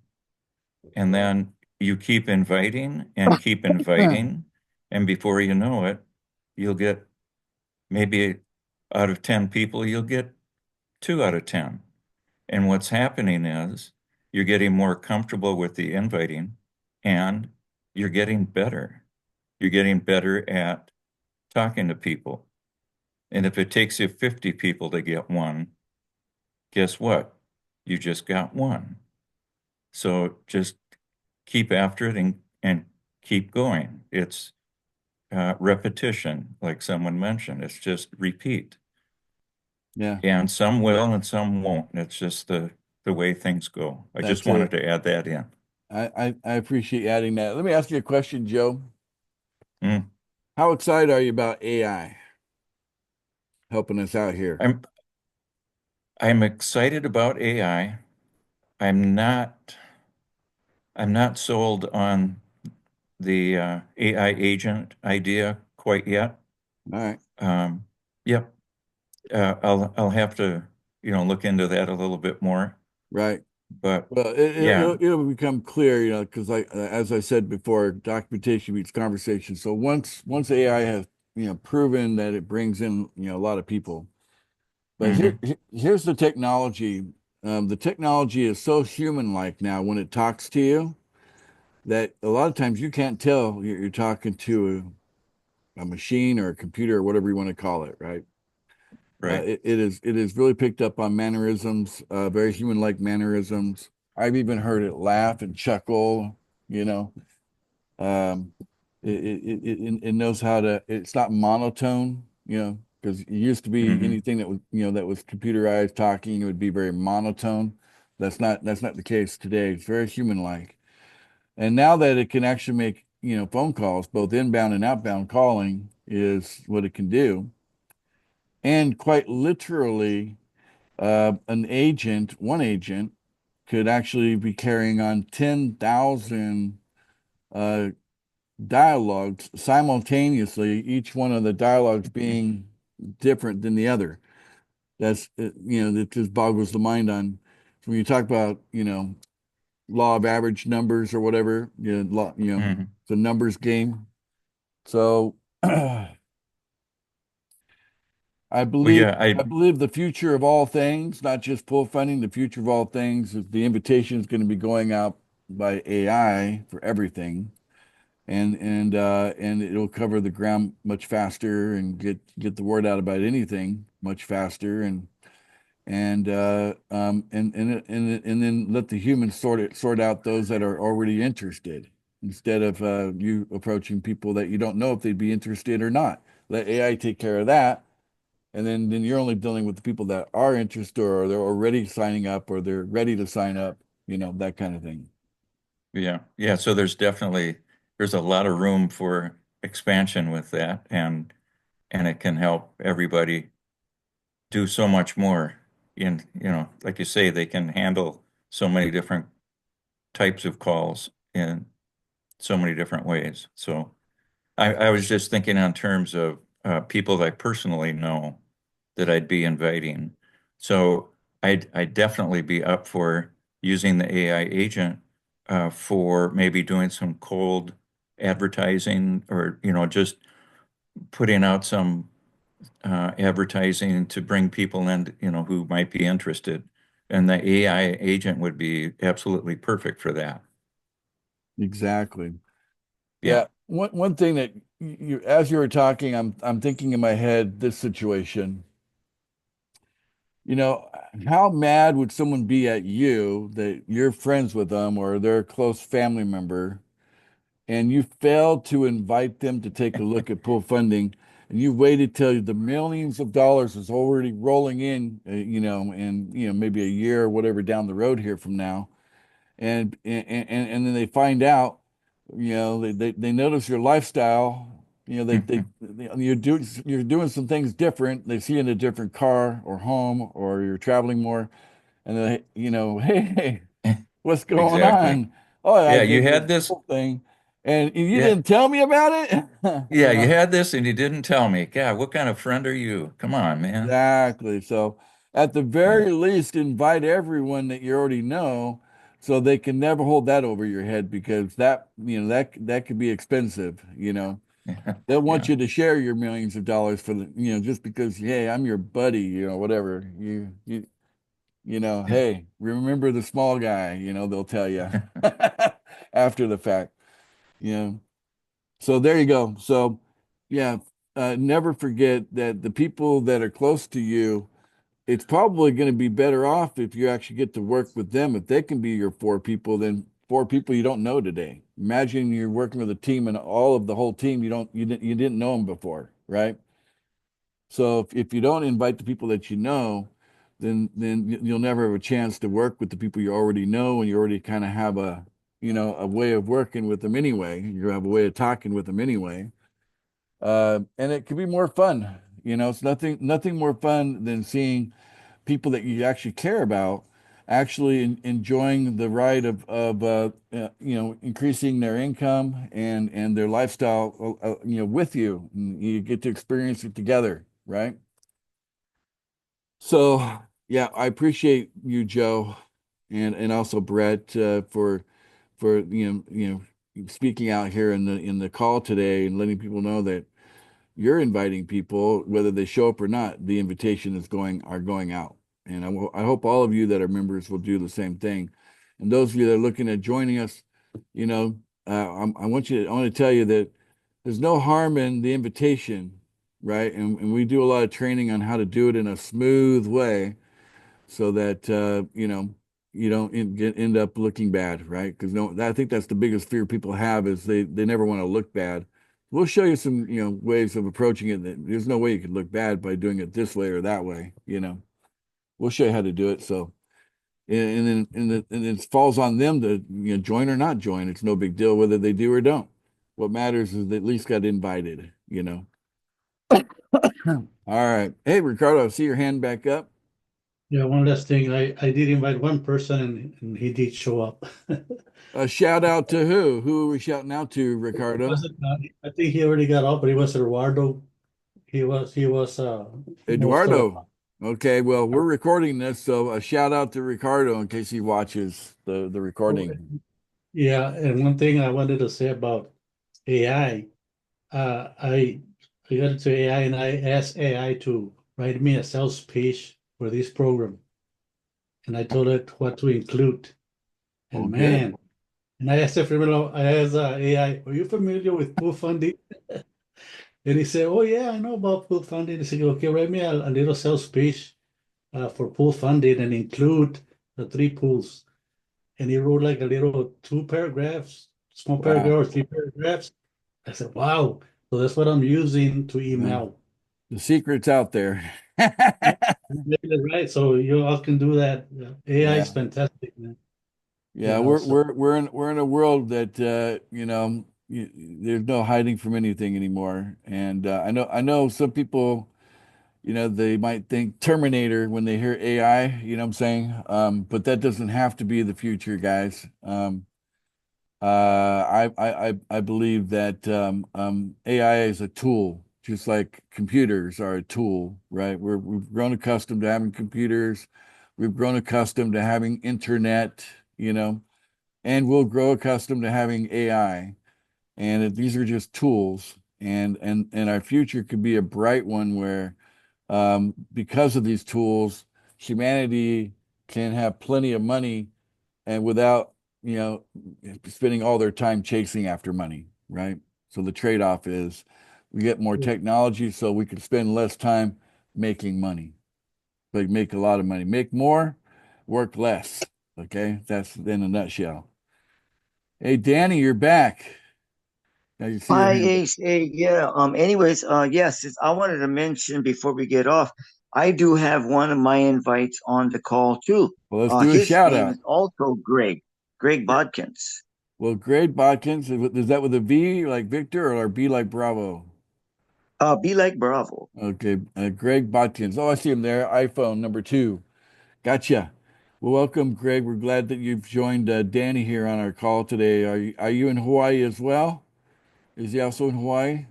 And then you keep inviting and keep inviting. And before you know it, you'll get maybe out of 10 people, you'll get 2 out of 10. And what's happening is you're getting more comfortable with the inviting and you're getting better. You're getting better at talking to people. And if it takes you 50 people to get one, guess what? You just got one. So just keep after it and keep going. It's repetition, like someone mentioned. It's just repeat. Yeah. And some will and some won't. It's just the the way things go. I just That's wanted it. to add that in. I appreciate adding that. Let me ask you a question, Joe. Mm. How excited are you about AI helping us out here? I'm excited about AI. I'm not I'm not sold on the AI agent idea quite yet. All right. Yep. I'll have to, look into that a little bit more. Right. But Well, yeah. it'll become clear, because as I said before, documentation meets conversation. So once AI has, proven that it brings in, a lot of people. But here's the technology. The technology is so human-like now when it talks to you that a lot of times you can't tell you're talking to a machine or a computer or whatever you want to call it, right? Right. It is really picked up on mannerisms, very human-like mannerisms. I've even heard it laugh and chuckle, you know. Um, it knows how to, it's not monotone, because it used to be Mhm. anything that was computerized talking, it would be very monotone. That's not the case today. It's very human-like. And now that it can actually make, phone calls, both inbound and outbound calling is what it can do. And quite literally, one agent could actually be carrying on 10,000 uh, dialogues simultaneously, each one of the dialogues being different than the other. That just boggles the mind on when you talk about, law of average numbers or whatever, Mhm. it's a numbers game. So I Well, believe yeah, I believe the future of all things, not just pool funding, the future of all things is the invitation is going to be going out by AI for everything. And it'll cover the ground much faster and get the word out about anything much faster and then let the humans sort out those that are already interested instead of you approaching people that you don't know if they'd be interested or not. Let AI take care of that, and then you're only dealing with the people that are interested or they're already signing up or they're ready to sign up, that kind of thing. yeah. So there's a lot of room for expansion with that, and it can help everybody do so much more. Like you say, they can handle so many different types of calls in so many different ways. So I was just thinking on terms of people that I personally know that I'd be inviting. So I'd definitely be up for using the AI agent for maybe doing some cold advertising or, just putting out some advertising to bring people in, who might be interested. And the AI agent would be absolutely perfect for that. Exactly. Yeah. Yeah. One thing that as you were talking, I'm thinking in my head this situation. How mad would someone be at you that you're friends with them or they're a close family member and you failed to invite them to take a look at pool funding and you waited till the millions of dollars is already rolling in, and maybe a year or whatever down the road here from now. And then they find out, they notice your lifestyle, you're doing some things different. They see you in a different car or home, or you're traveling more, and they, hey, what's going Exactly. on? Oh, I Yeah, you did this had this. whole thing, and you Yeah. didn't tell me about it. Yeah, you had this and you didn't tell me. God, what kind of friend are you? Come on, man. Exactly. So at the Yeah. very least, invite everyone that you already know so they can never hold that over your head because that could be expensive, They'll want Yeah. you to share your millions of dollars for just because, hey, I'm your buddy, whatever. Hey, remember the small guy, they'll tell you after the fact, you know. So there you go. So yeah, never forget that the people that are close to you, it's probably going to be better off if you actually get to work with them. If they can be your four people, than four people you don't know today. Imagine you're working with a team and all of the whole team you didn't know them before, right? So if you don't invite the people that you know, then you'll never have a chance to work with the people you already know, and you already kind of have a, a way of working with them anyway. You have a way of talking with them anyway. And it can be more fun. It's nothing more fun than seeing people that you actually care about actually enjoying the ride of increasing their income and their lifestyle, with you. And you get to experience it together, right? So yeah, I appreciate you, Joe, and also Brett, for speaking out here in the call today and letting people know that you're inviting people, whether they show up or not. The invitation are going out, and I hope all of you that are members will do the same thing. And those of you that are looking at joining us, I want to tell you that there's no harm in the invitation, right? And we do a lot of training on how to do it in a smooth way, so that you don't end up looking bad, right? Because I think that's the biggest fear people have, is they never want to look bad. We'll show you some ways of approaching it. There's no way you could look bad by doing it this way or that way. We'll show you how to do it. So, and then it falls on them to join or not join. It's no big deal whether they do or don't. What matters is they at least got invited. All right. Hey, Ricardo, I see your hand back up. Yeah, one last thing. I did invite one person and he did show up. A shout out to who? Who are we shouting out to, Ricardo? I think he already got off, but it was Eduardo. He was Eduardo. Okay, well, we're recording this, so a shout out to Ricardo in case he watches the recording. Yeah, and one thing I wanted to say about AI, I got into AI and I asked AI to write me a sales pitch for this program, and I told it what to include. And man, and I asked AI, "Are you familiar with pool funding?" And he said, "Oh yeah, I know about pool funding." He said, "Okay, write me a little sales pitch for pool funding and include the 3 pools." And he wrote like a little 2 paragraphs, small paragraph or 3 paragraphs. I said, "Wow!" So that's what I'm using to email. The secret's out there. Right. So you all can do that. AI is fantastic, man. Yeah, we're in a world that there's no hiding from anything anymore. And I know some people, they might think Terminator when they hear AI, you know what I'm saying? But that doesn't have to be the future, guys. I believe that AI is a tool, just like computers are a tool, right? We've grown accustomed to having computers, we've grown accustomed to having internet, and we'll grow accustomed to having AI. And these are just tools, and our future could be a bright one where, because of these tools, humanity can have plenty of money and without spending all their time chasing after money, right? So the trade-off is we get more technology so we can spend less time making money, but make a lot of money, make more, work less. Okay, that's in a nutshell. Hey, Danny, you're back. Now you see your Hi, hand. Ace. Hey, yeah. Anyways, yes, I wanted to mention before we get off, I do have one of my invites on the call too. Well, let's do a His shout name out. is also Greg Bodkins. Well, Greg Bodkins, is that with a V like Victor or B like Bravo? Be like Bravo. Okay, Greg Bodkins. Oh, I see him there. iPhone number 2. Gotcha. Well, welcome, Greg. We're glad that you've joined Danny here on our call today. Are you in Hawaii as well? Is he also in Hawaii?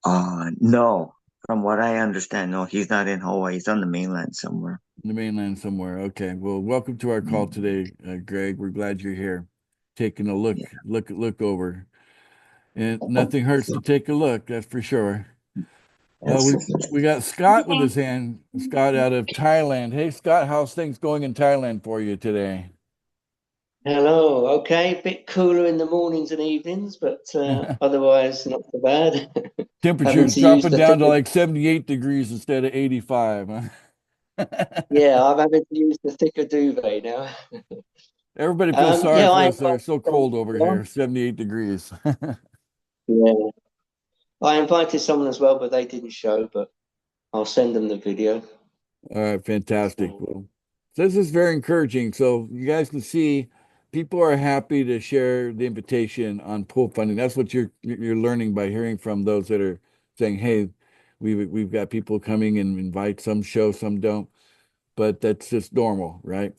No, from what I understand, no, he's not in Hawaii. He's on the mainland somewhere. In the mainland somewhere. Okay. Well, welcome to our call today, Greg. We're glad you're here, taking a look over. And nothing hurts to take a look, that's for sure. We got Scott with his hand. Scott out of Thailand. Hey, Scott, how's things going in Thailand for you today? Hello. Okay, a bit cooler in the mornings and evenings, but otherwise not so bad. Temperature's dropping down to like 78 degrees instead of 85. Huh? Yeah, I'm having to use the thicker duvet now. Everybody feels sorry for us. They're so cold over Yeah. here, 78 degrees. Yeah. I invited someone as well, but they didn't show, but I'll send them the video. All right, fantastic. So, Well, this is very encouraging. So you guys can see people are happy to share the invitation on pool funding. That's what you're learning by hearing from those that are saying, "Hey, we've got people coming and invite, some show, some don't." But that's just normal, right?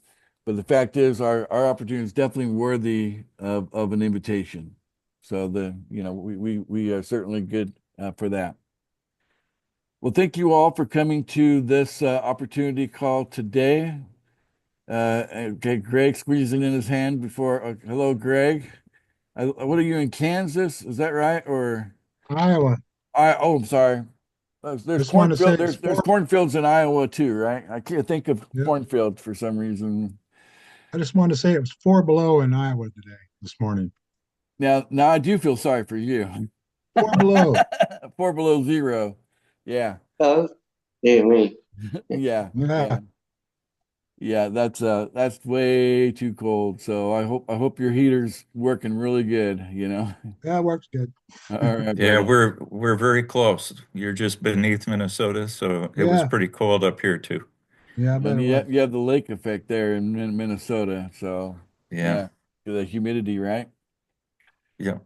But the fact is our opportunity is definitely worthy of an invitation. So we are certainly good for that. Well, thank you all for coming to this opportunity call today. Okay, Greg squeezing in his hand before. Hello, Greg. What are you in Kansas? Is that right? Or Iowa. I'm sorry. There's Just wanted to say cornfield. it's There's four. cornfields in Iowa too, right? I can't think of Yeah. cornfields for some reason. I just wanted to say it was 4 below in Iowa today, this morning. Now I do feel sorry for you. 4 below. 4 below 0. Yeah. Oh, dear me. Yeah. Yeah. Yeah, that's way too cold. So I hope your heater's working really good, you know. That works good. All right, Yeah, buddy. we're very close. You're just beneath Minnesota, so it was Yeah. pretty cold up here too. Yeah, I bet And it you was. you have the lake effect there in Minnesota. So Yeah. the humidity, right? Yeah.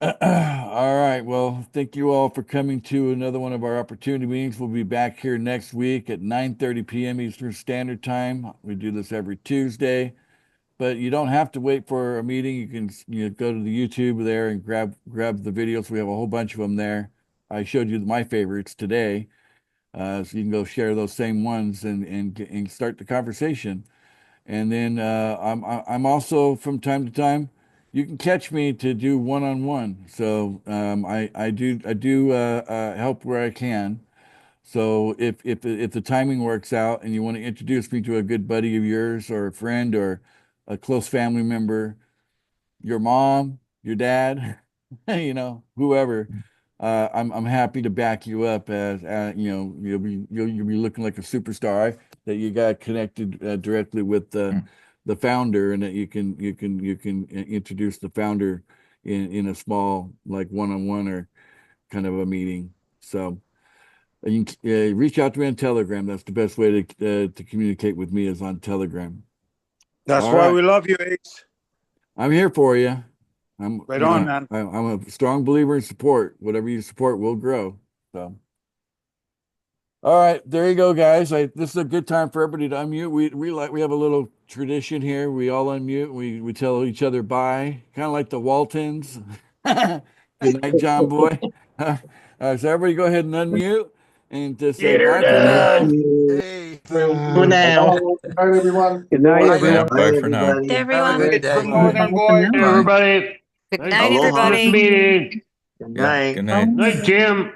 All right. Well, thank you all for coming to another one of our opportunity meetings. We'll be back here next week at 9:30 p.m. Eastern Standard Time. We do this every Tuesday, but you don't have to wait for a meeting. You can go to the YouTube there and grab the videos. We have a whole bunch of them there. I showed you my favorites today, so you can go share those same ones and start the conversation. And then I'm also from time to time, you can catch me to do one-on-one. So I do help where I can. So if the timing works out and you want to introduce me to a good buddy of yours or a friend or a close family member, your mom, your dad, whoever, I'm happy to back you up as you'll be looking like a superstar that you got connected directly with the founder, and that you can introduce the founder in a small like one-on-one or kind of a meeting. So you can reach out to me on Telegram. That's the best way to communicate with me is on Telegram. That's All why right. we love you, Ace. I'm here for you. I'm Right on, man. I'm a strong believer in support. Whatever you support will grow. So, all right, there you go, guys. This is a good time for everybody to unmute. We have a little tradition here. We all unmute. We tell each other bye, kind of like the Waltons. Good night, John Boy. So everybody, go ahead and unmute and just say bye for now. Hey. for now. Bye, everyone. Good night, Bye. everyone. Bye for now. Everybody. Everyone. Have a good day. From Northern Boy. Bye. Everybody. Good Nice night, Aloha. everybody. meeting. Good Yeah, night. good night. Night, Jim.